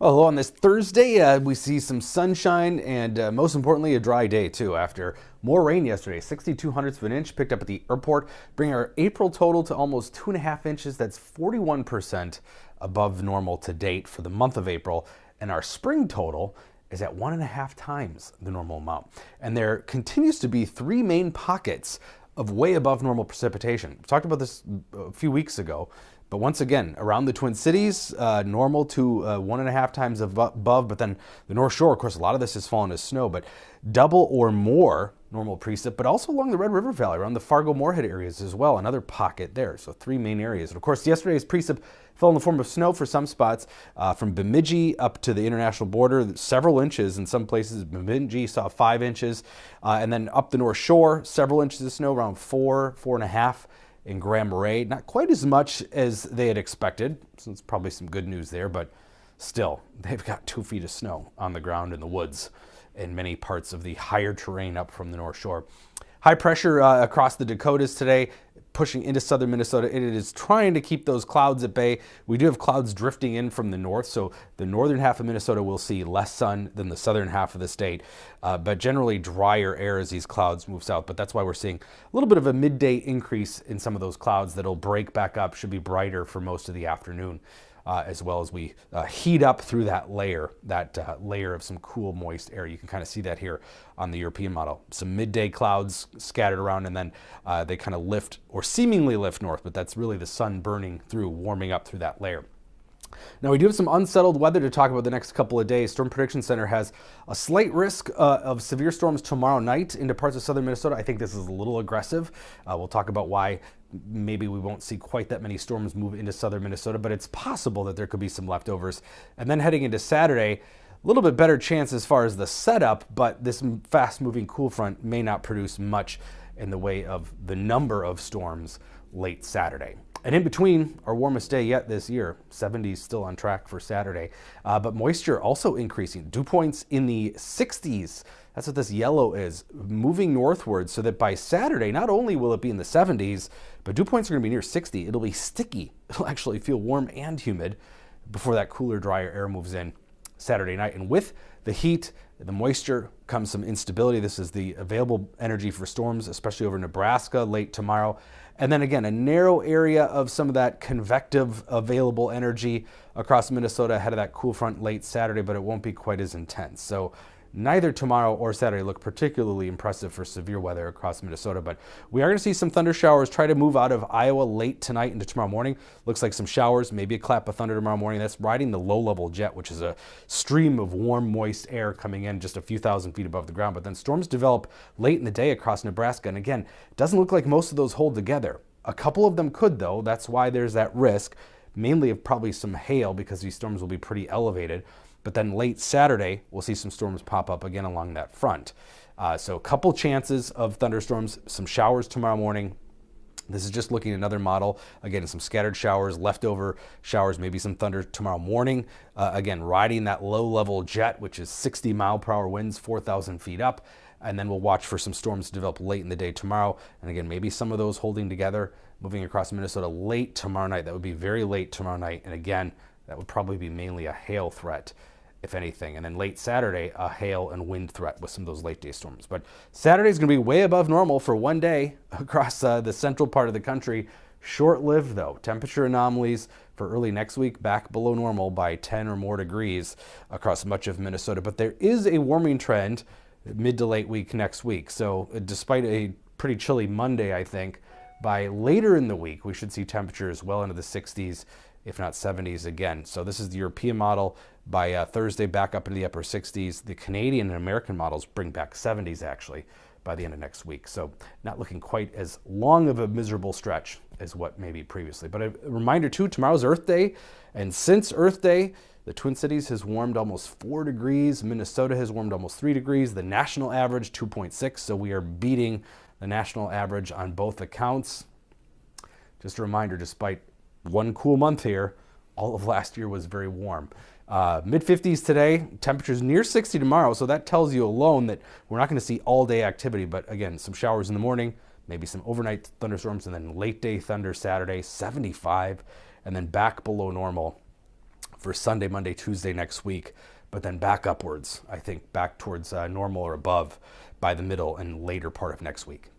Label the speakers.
Speaker 1: Well, hello, on this Thursday, we see some sunshine and most importantly, a dry day too after more rain yesterday. 62 hundredths of an inch picked up at the airport, bringing our April total to almost 2.5 inches. That's 41% above normal to date for the month of April. And our spring total is at 1.5 times the normal amount. And there continues to be three main pockets of way above normal precipitation. We talked about this a few weeks ago. But once again, around the Twin Cities, normal to 1.5 times above, but then the North Shore, of course, a lot of this has fallen as snow, but double or more normal precip, but also along the Red River Valley, around the Fargo-Moorhead areas as well, another pocket there. So three main areas. And of course, yesterday's precip fell in the form of snow for some spots, from Bemidji up to the international border, several inches in some places. Bemidji saw 5 inches, and then up the North Shore, several inches of snow, around 4.5 in Grand Marais. Not quite as much as they had expected, so it's probably some good news there, but still, they've got 2 feet of snow on the ground in the woods in many parts of the higher terrain up from the North Shore. High pressure across the Dakotas today, pushing into southern Minnesota. It is trying to keep those clouds at bay. We do have clouds drifting in from the north, so the northern half of Minnesota will see less sun than the southern half of the state, but generally drier air as these clouds move south. But that's why we're seeing a little bit of a midday increase in some of those clouds that'll break back up, should be brighter for most of the afternoon. As well as we heat up through that layer of some cool, moist air. You can kind of see that here on the European model. Some midday clouds scattered around, and then they kind of lift, or seemingly lift north, but that's really the sun burning through, warming up through that layer. Now, we do have some unsettled weather to talk about the next couple of days. Storm Prediction Center has a slight risk of severe storms tomorrow night into parts of southern Minnesota. I think this is a little aggressive. We'll talk about why maybe we won't see quite that many storms move into southern Minnesota, but it's possible that there could be some leftovers. And then heading into Saturday, a little bit better chance as far as the setup, but this fast-moving cool front may not produce much in the way of the number of storms late Saturday. And in between, our warmest day yet this year, 70s still on track for Saturday, but moisture also increasing. Dew points in the 60s. That's what this yellow is, moving northward, so that by Saturday, not only will it be in the 70s, but dew points are going to be near 60. It'll be sticky. It'll actually feel warm and humid before that cooler, drier air moves in Saturday night. And with the heat, the moisture, comes some instability. This is the available energy for storms, especially over Nebraska late tomorrow. And then again, a narrow area of some of that convective available energy across Minnesota ahead of that cool front late Saturday, but it won't be quite as intense. So neither tomorrow or Saturday look particularly impressive for severe weather across Minnesota, but we are going to see some thunder showers try to move out of Iowa late tonight into tomorrow morning. Looks like some showers, maybe a clap of thunder tomorrow morning. That's riding the low-level jet, which is a stream of warm, moist air coming in just a few thousand feet above the ground. But then storms develop late in the day across Nebraska, and again, it doesn't look like most of those hold together. A couple of them could, though. That's why there's that risk, mainly of probably some hail, because these storms will be pretty elevated. But then late Saturday, we'll see some storms pop up again along that front. So a couple chances of thunderstorms, some showers tomorrow morning. This is just looking at another model. Again, some scattered showers, leftover showers, maybe some thunder tomorrow morning. Again, riding that low-level jet, which is 60-mile-per-hour winds, 4,000 feet up. And then we'll watch for some storms to develop late in the day tomorrow. And again, maybe some of those holding together, moving across Minnesota late tomorrow night. That would be very late tomorrow night. And again, that would probably be mainly a hail threat, if anything. And then late Saturday, a hail and wind threat with some of those late day storms. But Saturday is going to be way above normal for one day across the central part of the country. Short-lived, though. Temperature anomalies for early next week, back below normal by 10 or more degrees across much of Minnesota. But there is a warming trend mid to late week next week. So despite a pretty chilly Monday, I think, by later in the week, we should see temperatures well into the 60s, if not 70s again. So this is the European model. By Thursday, back up into the upper 60s. The Canadian and American models bring back 70s, actually, by the end of next week. So not looking quite as long of a miserable stretch as what maybe previously. But a reminder, too, tomorrow's Earth Day. And since Earth Day, the Twin Cities has warmed almost 4 degrees. Minnesota has warmed almost 3 degrees. The national average, 2.6. So we are beating the national average on both accounts. Just a reminder, despite one cool month here, all of last year was very warm. Mid-50s today, temperatures near 60 tomorrow, so that tells you alone that we're not going to see all-day activity, but again, some showers in the morning, maybe some overnight thunderstorms, and then late-day thunder Saturday, 75, and then back below normal for Sunday, Monday, Tuesday next week, but then back upwards, I think back towards normal or above by the middle and later part of next week.